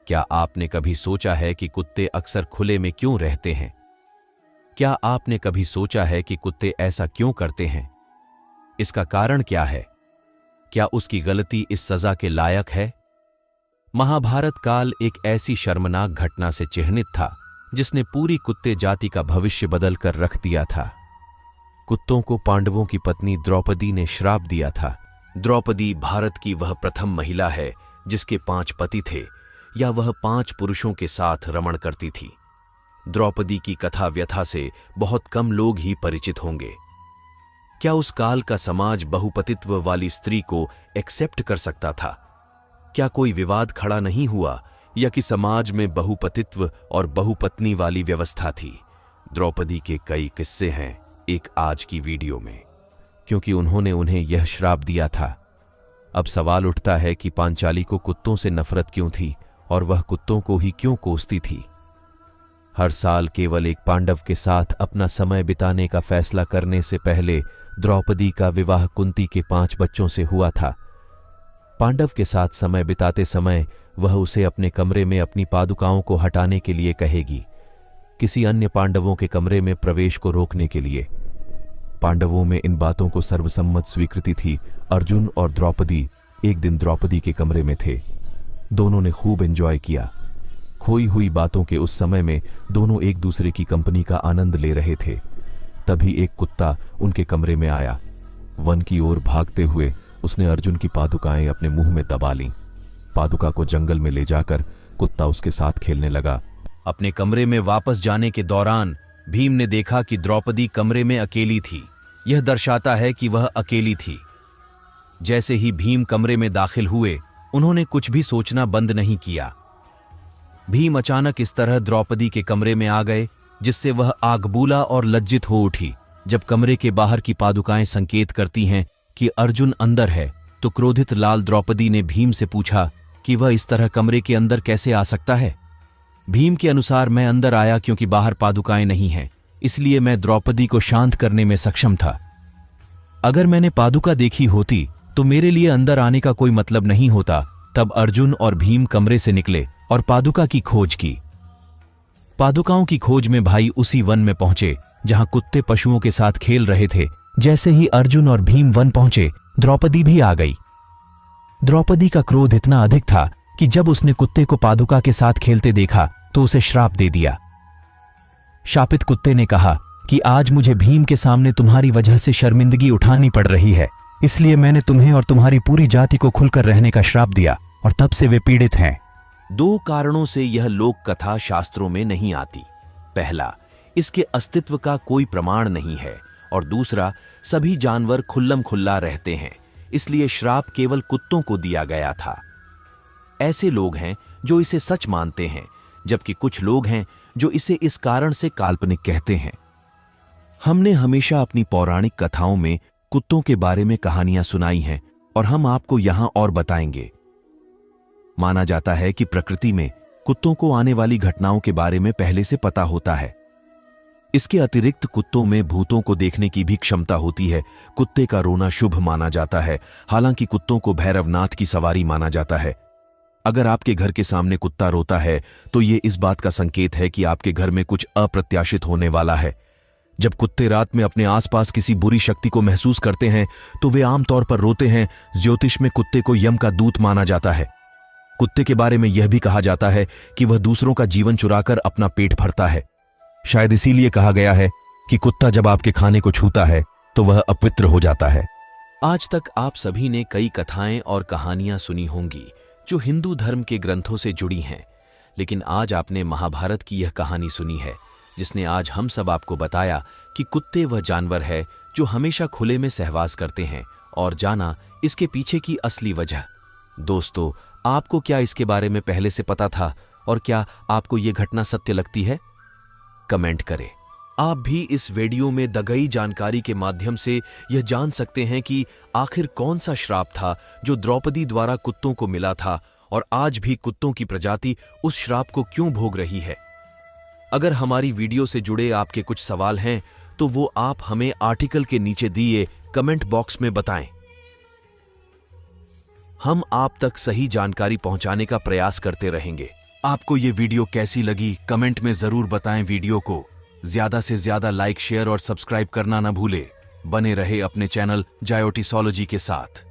क्या आपने कभी सोचा है कि कुत्ते अक्सर खुले में क्यों रहते हैं? क्या आपने कभी सोचा है कि कुत्ते ऐसा क्यों करते हैं? इसका कारण क्या है? क्या उसकी गलती इस सजा के लायक है? महाभारत काल एक ऐसी शर्मनाक घटना से चिह्नित था जिसने पूरी कुत्ते जाति का भविष्य बदल कर रख दिया था। कुत्तों को पांडवों की पत्नी द्रौपदी ने श्राप दिया था। द्रौपदी भारत की वह प्रथम महिला है जिसके 5 पति थे या वह 5 पुरुषों के साथ रमण करती थी। द्रौपदी की कथा व्यथा से बहुत कम लोग ही परिचित होंगे। क्या उस काल का समाज बहुपतित्व वाली स्त्री को एक्सेप्ट कर सकता था? क्या कोई विवाद खड़ा नहीं हुआ या कि समाज में बहुपतित्व और बहुपत्नी वाली व्यवस्था थी? द्रौपदी के कई किस्से हैं एक आज की वीडियो में, क्योंकि उन्होंने उन्हें यह श्राप दिया था। अब सवाल उठता है कि पांचाली को कुत्तों से नफरत क्यों थी और वह कुत्तों को ही क्यों कोसती थी? हर साल केवल एक पांडव के साथ अपना समय बिताने का फैसला करने से पहले द्रौपदी का विवाह कुंती के 5 बच्चों से हुआ था। पांडव के साथ समय बिताते समय वह उसे अपने कमरे में अपनी पादुकाओं को हटाने के लिए कहेगी, किसी अन्य पांडवों के कमरे में प्रवेश को रोकने के लिए। पांडवों में इन बातों को सर्वसम्मत स्वीकृति थी। अर्जुन और द्रौपदी एक दिन द्रौपदी के कमरे में थे। दोनों ने खूब एंजॉय किया। खोई हुई बातों के उस समय में दोनों एक दूसरे की कंपनी का आनंद ले रहे थे। तभी एक कुत्ता उनके कमरे में आया। वन की ओर भागते हुए उसने अर्जुन की पादुकाएं अपने मुंह में दबा लीं। पादुका को जंगल में ले जाकर कुत्ता उसके साथ खेलने लगा। अपने कमरे में वापस जाने के दौरान भीम ने देखा कि द्रौपदी कमरे में अकेली थी। यह दर्शाता है कि वह अकेली थी। जैसे ही भीम कमरे में दाखिल हुए, उन्होंने कुछ भी सोचना बंद नहीं किया। भीम अचानक इस तरह द्रौपदी के कमरे में आ गए जिससे वह आगबूला और लज्जित हो उठी। जब कमरे के बाहर की पादुकाएं संकेत करती हैं कि अर्जुन अंदर है, तो क्रोधित लाल द्रौपदी ने भीम से पूछा कि वह इस तरह कमरे के अंदर कैसे आ सकता है। भीम के अनुसार मैं अंदर आया क्योंकि बाहर पादुकाएं नहीं हैं, इसलिए मैं द्रौपदी को शांत करने में सक्षम था। अगर मैंने पादुका देखी होती तो मेरे लिए अंदर आने का कोई मतलब नहीं होता। तब अर्जुन और भीम कमरे से निकले और पादुका की खोज की। पादुकाओं की खोज में भाई उसी वन में पहुंचे जहां कुत्ते पशुओं के साथ खेल रहे थे। जैसे ही अर्जुन और भीम वन पहुंचे, द्रौपदी भी आ गई। द्रौपदी का क्रोध इतना अधिक था कि जब उसने कुत्ते को पादुका के साथ खेलते देखा तो उसे श्राप दे दिया। शापित कुत्ते ने कहा कि आज मुझे भीम के सामने तुम्हारी वजह से शर्मिंदगी उठानी पड़ रही है, इसलिए मैंने तुम्हें और तुम्हारी पूरी जाति को खुलकर रहने का श्राप दिया और तब से वे पीड़ित हैं। 2 कारणों से यह लोक कथा शास्त्रों में नहीं आती। पहला, इसके अस्तित्व का कोई प्रमाण नहीं है, और दूसरा, सभी जानवर खुल्लम खुल्ला रहते हैं, इसलिए श्राप केवल कुत्तों को दिया गया था। ऐसे लोग हैं जो इसे सच मानते हैं, जबकि कुछ लोग हैं जो इसे इस कारण से काल्पनिक कहते हैं। हमने हमेशा अपनी पौराणिक कथाओं में कुत्तों के बारे में कहानियां सुनाई हैं और हम आपको यहां और बताएंगे। माना जाता है कि प्रकृति में कुत्तों को आने वाली घटनाओं के बारे में पहले से पता होता है। इसके अतिरिक्त कुत्तों में भूतों को देखने की भी क्षमता होती है। कुत्ते का रोना शुभ माना जाता है, हालांकि कुत्तों को भैरवनाथ की सवारी माना जाता है। अगर आपके घर के सामने कुत्ता रोता है तो ये इस बात का संकेत है कि आपके घर में कुछ अप्रत्याशित होने वाला है। जब कुत्ते रात में अपने आसपास किसी बुरी शक्ति को महसूस करते हैं तो वे आमतौर पर रोते हैं। ज्योतिष में कुत्ते को यम का दूत माना जाता है। कुत्ते के बारे में यह भी कहा जाता है कि वह दूसरों का जीवन चुराकर अपना पेट भरता है। शायद इसीलिए कहा गया है कि कुत्ता जब आपके खाने को छूता है तो वह अपवित्र हो जाता है। आज तक आप सभी ने कई कथाएं और कहानियां सुनी होंगी जो हिंदू धर्म के ग्रंथों से जुड़ी हैं, लेकिन आज आपने महाभारत की यह कहानी सुनी है जिसने आज हम सब आपको बताया कि कुत्ते वह जानवर है जो हमेशा खुले में सहवास करते हैं, और जाना इसके पीछे की असली वजह। दोस्तों, आपको क्या इसके बारे में पहले से पता था और क्या आपको यह घटना सत्य लगती है? कमेंट करें। आप भी इस वीडियो में दी गई जानकारी के माध्यम से यह जान सकते हैं कि आखिर कौन सा श्राप था जो द्रौपदी द्वारा कुत्तों को मिला था, और आज भी कुत्तों की प्रजाति उस श्राप को क्यों भोग रही है। अगर हमारी वीडियो से जुड़े आपके कुछ सवाल हैं तो वो आप हमें आर्टिकल के नीचे दिए कमेंट बॉक्स में बताएं। हम आप तक सही जानकारी पहुंचाने का प्रयास करते रहेंगे। आपको ये वीडियो कैसी लगी कमेंट में जरूर बताएं। वीडियो को ज्यादा से ज्यादा लाइक शेयर और सब्सक्राइब करना ना भूले। बने रहे अपने चैनल जायोटिसोलॉजी के साथ।